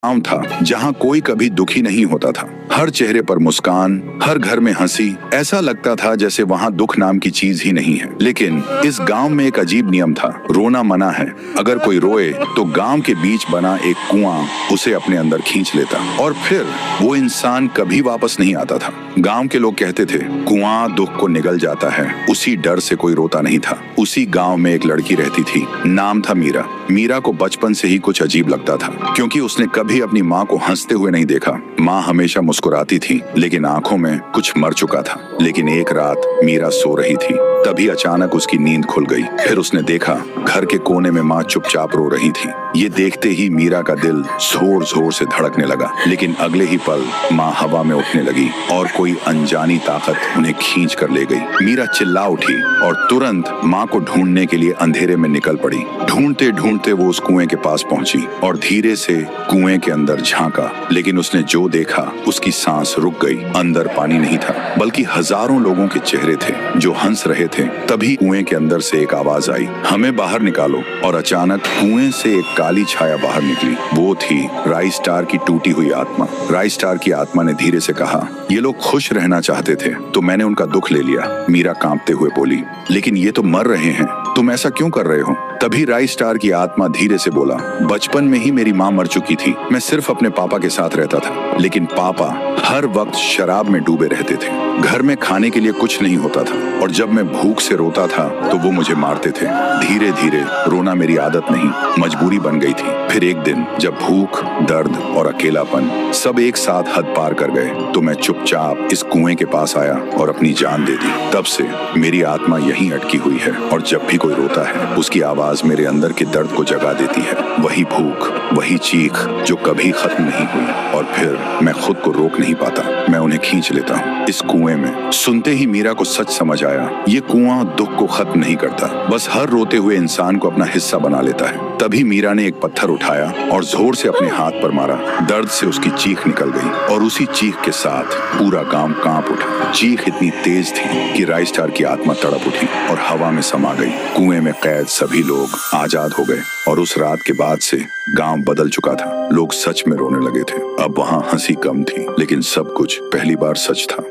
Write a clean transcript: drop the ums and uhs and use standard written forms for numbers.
गांव था जहां कोई कभी दुखी नहीं होता था। हर चेहरे पर मुस्कान, हर घर में हंसी। ऐसा लगता था जैसे वहां दुख नाम की चीज ही नहीं है। लेकिन इस गांव में एक अजीब नियम था, रोना मना है। अगर कोई रोए तो गांव के बीच बना एक कुआं उसे अपने अंदर खींच लेता और फिर वो इंसान कभी वापस नहीं आता था। गांव के लोग कहते थे, कुआं दुख को निगल जाता है। उसी डर से कोई रोता नहीं था। उसी गांव में एक लड़की रहती थी, नाम था मीरा। मीरा को बचपन से ही कुछ अजीब लगता था, क्योंकि उसने कभी अपनी माँ को हंसते हुए नहीं देखा। माँ हमेशा मुस्कुराती थी, लेकिन आंखों में कुछ मर चुका था। लेकिन एक रात मीरा सो रही थी, तभी अचानक उसकी नींद खुल गई। फिर उसने देखा, घर के कोने में माँ चुपचाप रो रही थी। ये देखते ही मीरा का दिल जोर जोर से धड़कने लगा। लेकिन अगले ही पल माँ हवा में उठने लगी और कोई अनजानी ताकत उन्हें खींच कर ले गई। मीरा चिल्ला उठी और तुरंत माँ को ढूंढने के लिए अंधेरे में निकल पड़ी। ढूंढते ढूंढते वो उस कुएं के पास पहुंची और धीरे से कुएं के अंदर झांका। लेकिन उसने जो देखा, उसकी सांस रुक गई। अंदर पानी नहीं था, बल्कि हजारों लोगों के चेहरे थे जो हंस रहे थे। तभी कुएं के अंदर से एक आवाज आई, हमें बाहर निकालो। और अचानक कुएं से एक काली छाया बाहर निकली। वो थी राई स्टार की टूटी हुई आत्मा। राई स्टार की आत्मा ने धीरे से कहा, ये लोग खुश रहना चाहते थे तो मैंने उनका दुख ले लिया। मीरा कांपते हुए बोली, लेकिन ये तो मर रहे हैं, तुम ऐसा क्यों कर रहे हो? तभी राई स्टार की आत्मा धीरे से बोला, बचपन में ही मेरी माँ मर चुकी थी। मैं सिर्फ अपने पापा के साथ रहता था, लेकिन पापा हर वक्त शराब में डूबे रहते थे। घर में खाने के लिए कुछ नहीं होता था और जब मैं भूख से रोता था तो वो मुझे मारते थे। धीरे धीरे रोना मेरी आदत नहीं, मजबूरी बन गई थी। फिर एक दिन जब भूख, दर्द और अकेलापन सब एक साथ हद पार कर गए तो मैं चुपचाप इस कुएं के पास आया और अपनी जान दे दी। तब से मेरी आत्मा यहीं अटकी हुई है और जब भी कोई रोता है उसकी आवाज मेरे अंदर के दर्द को जगा देती है। वही भूख, वही चीख जो कभी खत्म नहीं हुई। और फिर मैं खुद को रोक नहीं पाता, मैं उन्हें खींच लेता हूँ इस कुएं में। सुनते ही मीरा को सच समझ आया, ये कुआं दुख को खत्म नहीं करता, बस हर रोते हुए इंसान को अपना हिस्सा बना लेता है। तभी मीरा ने एक पत्थर उठाया और जोर से अपने हाथ पर मारा। दर्द से उसकी चीख निकल गई और उसी चीख के साथ पूरा गांव कांप उठा। चीख इतनी तेज थी कि राई स्टार की आत्मा तड़प उठी और हवा में समा गई। कुएं में कैद सभी लोग आजाद हो गए और उस रात के बाद से गांव बदल चुका था। लोग सच में रोने लगे थे। अब वहां हंसी कम थी, लेकिन सब कुछ पहली बार सच था।